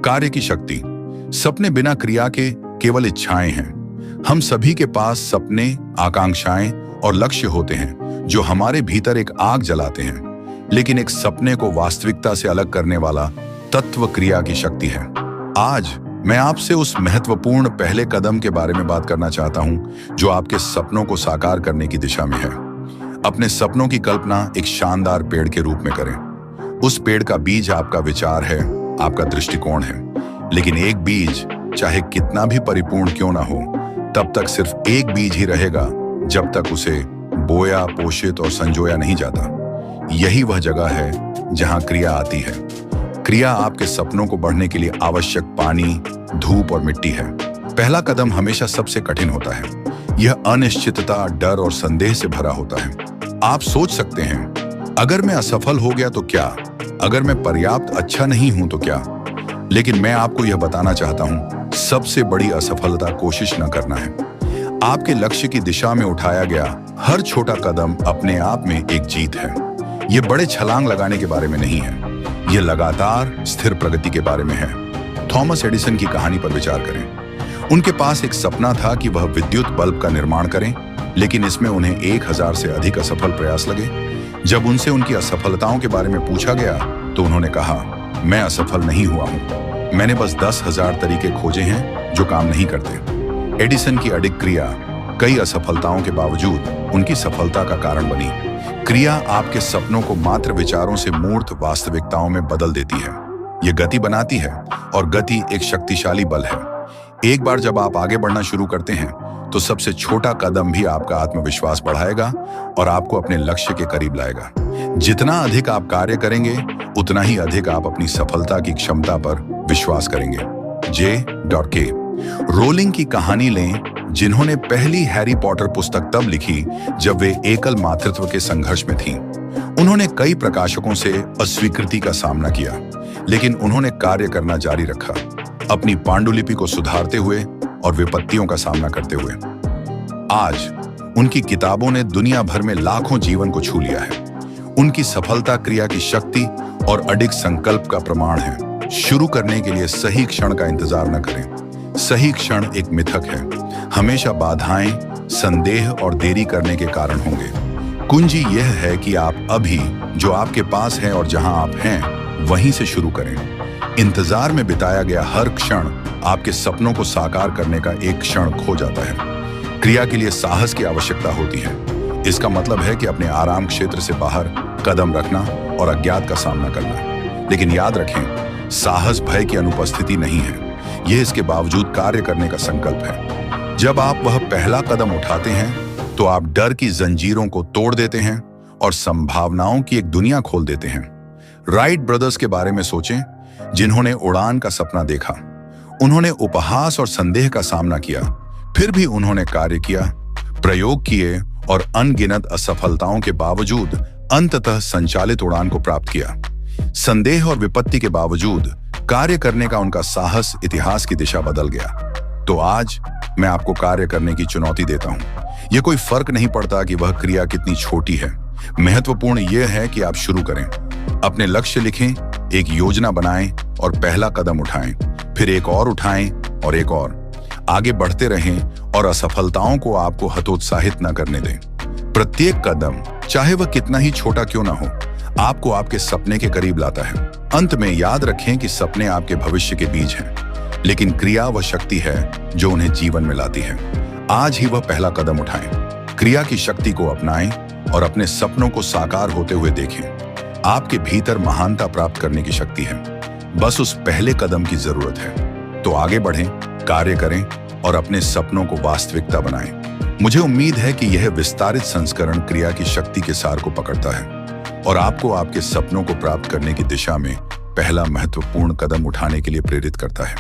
कार्य की शक्ति। सपने बिना क्रिया के केवल इच्छाएं हैं। हम सभी के पास सपने, आकांक्षाएं और लक्ष्य होते हैं जो हमारे भीतर एक आग जलाते हैं, लेकिन एक सपने को वास्तविकता से अलग करने वाला तत्व क्रिया की शक्ति है। आज मैं आपसे उस महत्वपूर्ण पहले कदम के बारे में बात करना चाहता हूं जो आपके सपनों को साकार करने की दिशा में है। अपने सपनों की कल्पना एक शानदार पेड़ के रूप में करें। उस पेड़ का बीज आपका विचार है, आपका दृष्टिकोण है, लेकिन एक बीज चाहे कितना भी परिपूर्ण क्यों ना हो, तब तक सिर्फ एक बीज ही रहेगा जब तक उसे बोया, पोषित और संजोया नहीं जाता। यही वह जगह है जहां क्रिया आती है। क्रिया आपके सपनों को बढ़ने के लिए आवश्यक पानी, धूप और मिट्टी है। पहला कदम हमेशा सबसे कठिन होता है। यह अनिश्चितता, डर और संदेह से भरा होता है। आप सोच सकते हैं, अगर मैं असफल हो गया तो क्या? अगर मैं पर्याप्त अच्छा नहीं हूं तो क्या? लेकिन मैं आपको यह बताना चाहता हूं, सबसे बड़ी असफलता कोशिश न करना है। आपके लक्ष्य की दिशा में उठाया गया हर छोटा कदम अपने आप में एक जीत है। यह बड़े छलांग लगाने के बारे में नहीं है, यह लगातार स्थिर प्रगति के बारे में है। थॉमस एडिसन की कहानी पर विचार करें। उनके पास एक सपना था कि वह विद्युत बल्ब का निर्माण करें, लेकिन इसमें उन्हें 1000 से अधिक असफल प्रयास लगे। जब उनसे उनकी असफलताओं के बारे में पूछा गया तो उन्होंने कहा, मैं असफल नहीं हुआ हूं, मैंने बस 10,000 तरीके खोजे हैं जो काम नहीं करते। एडिसन की अडिग क्रिया कई असफलताओं के बावजूद उनकी सफलता का कारण बनी। क्रिया आपके सपनों को मात्र विचारों से मूर्त वास्तविकताओं में बदल देती है। यह गति बनाती है और गति एक शक्तिशाली बल है। एक बार जब आप आगे बढ़ना शुरू करते हैं तो सबसे छोटा कदम भी आपका आत्मविश्वास बढ़ाएगा और आपको अपने लक्ष्य के करीब लाएगा। जितना अधिक आप कार्य करेंगे, उतना ही अधिक आप अपनी सफलता की क्षमता पर विश्वास करेंगे। J.K. रोलिंग की कहानी लें, जिन्होंने पहली हैरी पॉटर पुस्तक तब लिखी जब वे एकल मातृत्व के संघर्ष में थीं। उन्होंने कई प्रकाशकों से अस्वीकृति का सामना किया, लेकिन उन्होंने कार्य करना जारी रखा, अपनी पांडुलिपि को सुधारते हुए और विपत्तियों का सामना करते हुए। आज उनकी किताबों ने दुनिया भर में लाखों जीवन को छू लिया है। उनकी सफलता क्रिया की शक्ति और अडिग संकल्प का प्रमाण है। शुरू करने के लिए सही क्षण का इंतजार न करें। सही क्षण एक मिथक है। हमेशा बाधाएं, संदेह और देरी करने के कारण होंगे। कुंजी यह है कि आप अभी जो आपके पास है और जहां आप हैं वहीं से शुरू करें। इंतजार में बिताया गया हर क्षण आपके सपनों को साकार करने का एक क्षण खो जाता है। क्रिया के लिए साहस की आवश्यकता होती है। इसका मतलब है कि अपने आराम क्षेत्र से बाहर कदम रखना और अज्ञात का सामना करना। लेकिन याद रखें, साहस भय की अनुपस्थिति नहीं है, यह इसके बावजूद कार्य करने का संकल्प है। जब आप वह पहला कदम उठाते हैं तो आप डर की जंजीरों को तोड़ देते हैं और संभावनाओं की एक दुनिया खोल देते हैं। राइट ब्रदर्स के बारे में सोचें, जिन्होंने उड़ान का सपना देखा। उन्होंने उपहास और संदेह का सामना किया, फिर भी उन्होंने कार्य किया, प्रयोग किए और अनगिनत असफलताओं के बावजूद अंततः संचालित उड़ान को प्राप्त किया। संदेह और विपत्ति के बावजूद कार्य करने का उनका साहस इतिहास की दिशा बदल गया। तो आज मैं आपको कार्य करने की चुनौती देता हूं। यह कोई फर्क नहीं पड़ता कि वह क्रिया कितनी छोटी है। महत्वपूर्ण यह है कि आप शुरू करें। अपने लक्ष्य लिखें, एक योजना बनाएं और पहला कदम उठाएं, फिर एक और उठाएं और एक और। आगे बढ़ते रहें और असफलताओं को आपको हतोत्साहित न करने दें। प्रत्येक कदम, चाहे वह कितना ही छोटा क्यों ना हो, आपको आपके सपने के करीब लाता है। अंत में याद रखें कि सपने आपके भविष्य के बीज हैं, लेकिन क्रिया वह शक्ति है जो उन्हें जीवन में लाती है। आज ही वह पहला कदम उठाएं, क्रिया की शक्ति को अपनाएं और अपने सपनों को साकार होते हुए देखें। आपके भीतर महानता प्राप्त करने की शक्ति है, बस उस पहले कदम की जरूरत है। तो आगे बढ़ें, कार्य करें और अपने सपनों को वास्तविकता बनाएं। मुझे उम्मीद है कि यह विस्तारित संस्करण क्रिया की शक्ति के सार को पकड़ता है और आपको आपके सपनों को प्राप्त करने की दिशा में पहला महत्वपूर्ण कदम उठाने के लिए प्रेरित करता है।